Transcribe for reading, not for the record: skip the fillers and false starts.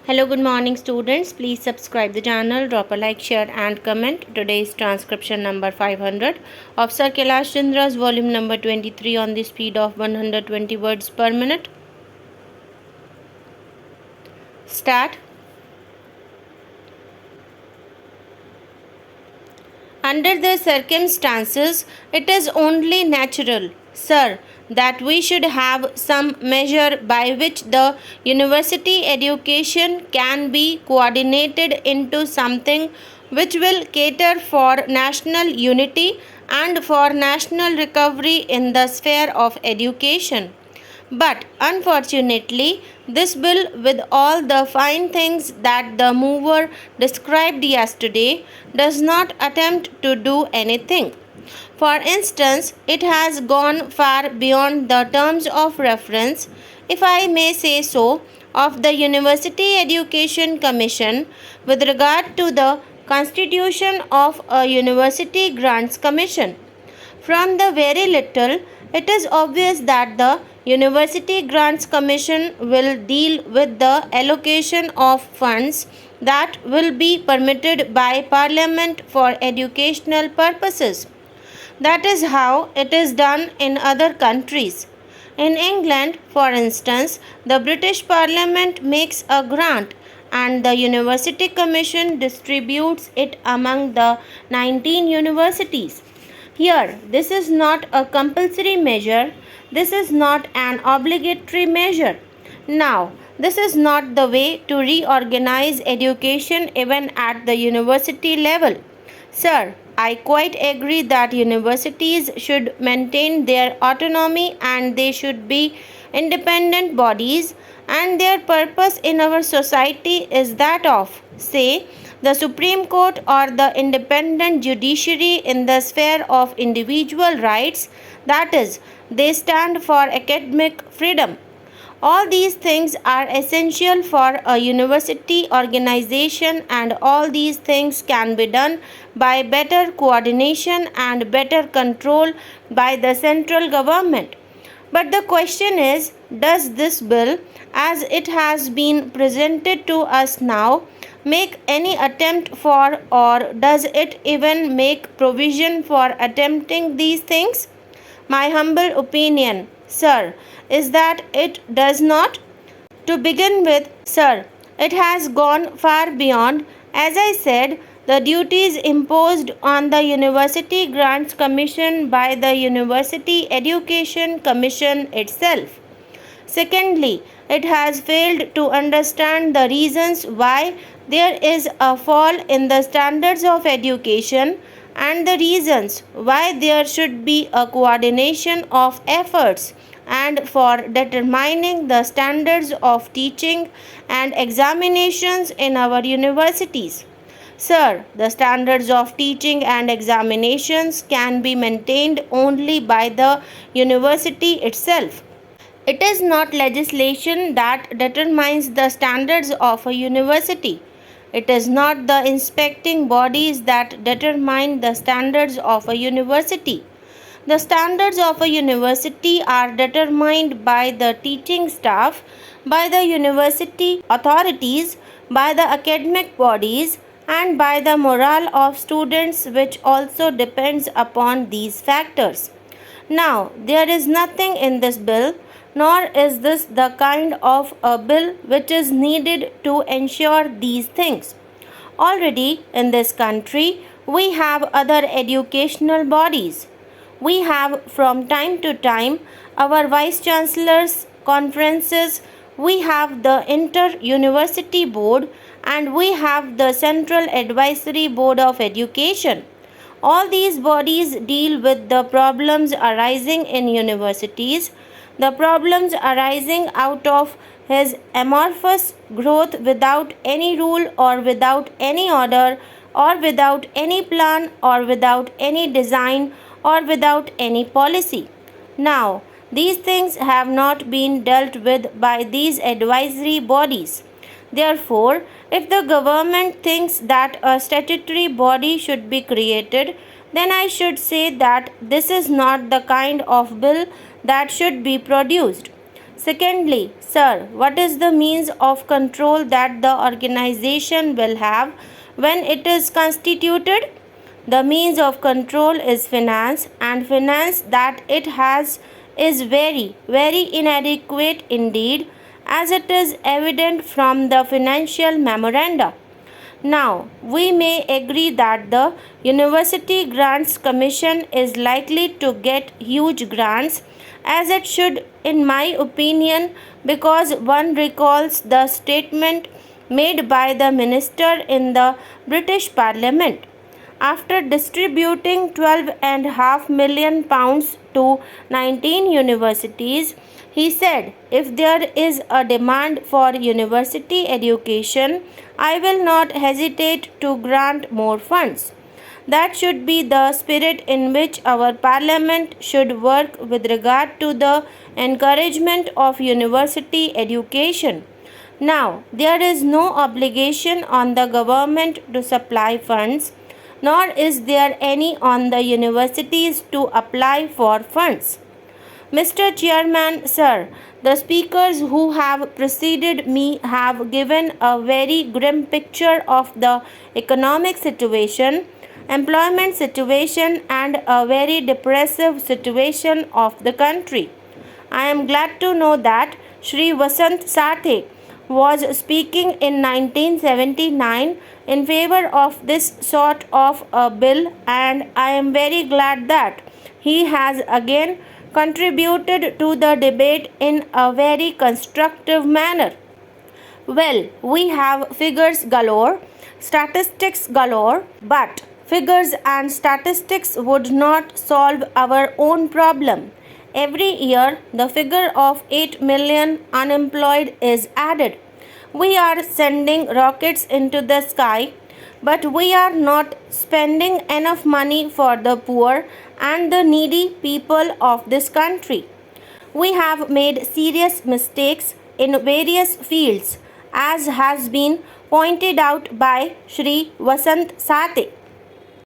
Hello, good morning students. Please subscribe the channel, drop a like, share and comment. Today is transcription number 500 of Sir Kailash Chandra's volume number 23 on the speed of 120 words per minute. Start. Under the circumstances, it is only natural, sir, that we should have some measure by which the university education can be coordinated into something which will cater for national unity and for national recovery in the sphere of education. But unfortunately, this bill, with all the fine things that the mover described yesterday, does not attempt to do anything. For instance, it has gone far beyond the terms of reference, if I may say so, of the University Education Commission with regard to the constitution of a University Grants Commission. From the very little, it is obvious that the University Grants Commission will deal with the allocation of funds that will be permitted by Parliament for educational purposes. That is how it is done in other countries. In England, for instance, the British Parliament makes a grant and the University Commission distributes it among the 19 universities. Here, this is not a compulsory measure, this is not an obligatory measure. Now, this is not the way to reorganize education even at the university level. Sir, I quite agree that universities should maintain their autonomy and they should be independent bodies, and their purpose in our society is that of, say, the Supreme Court or the independent judiciary in the sphere of individual rights, that is, they stand for academic freedom. All these things are essential for a university organization, and all these things can be done by better coordination and better control by the central government. But the question is, does this bill, as it has been presented to us now, make any attempt for, or does it even make provision for attempting these things? My humble opinion, sir, is that it does not. To begin with, sir, it has gone far beyond, as I said, the duties imposed on the University Grants Commission by the University Education Commission itself. Secondly, it has failed to understand the reasons why there is a fall in the standards of education and the reasons why there should be a coordination of efforts and for determining the standards of teaching and examinations in our universities. Sir, the standards of teaching and examinations can be maintained only by the university itself. It is not legislation that determines the standards of a university. It is not the inspecting bodies that determine the standards of a university. The standards of a university are determined by the teaching staff, by the university authorities, by the academic bodies, and by the morale of students, which also depends upon these factors. Now, there is nothing in this bill, nor is this the kind of a bill which is needed to ensure these things. Already in this country, we have other educational bodies. We have from time to time our vice chancellors' conferences, we have the inter-university board, and we have the Central Advisory Board of Education. All these bodies deal with the problems arising in universities, the problems arising out of his amorphous growth without any rule or without any order or without any plan or without any design or without any policy. Now, these things have not been dealt with by these advisory bodies. Therefore, if the government thinks that a statutory body should be created, then I should say that this is not the kind of bill that should be produced. Secondly, sir, what is the means of control that the organization will have when it is constituted? The means of control is finance, and finance that it has is very, very inadequate indeed, as it is evident from the financial memoranda. Now, we may agree that the University Grants Commission is likely to get huge grants, as it should, in my opinion, because one recalls the statement made by the minister in the British Parliament. After distributing £12.5 million to 19 universities, he said, "If there is a demand for university education, I will not hesitate to grant more funds." That should be the spirit in which our Parliament should work with regard to the encouragement of university education. Now, there is no obligation on the government to supply funds, nor is there any on the universities to apply for funds. Mr. Chairman, sir, the speakers who have preceded me have given a very grim picture of the economic situation, employment situation, and a very depressive situation of the country. I am glad to know that Shri Vasant Sathe was speaking in 1979 in favor of this sort of a bill, and I am very glad that he has again contributed to the debate in a very constructive manner. Well, we have figures galore, statistics galore, but figures and statistics would not solve our own problem. Every year, the figure of 8 million unemployed is added. We are sending rockets into the sky, but we are not spending enough money for the poor and the needy people of this country. We have made serious mistakes in various fields, as has been pointed out by Shri Vasant Sathe.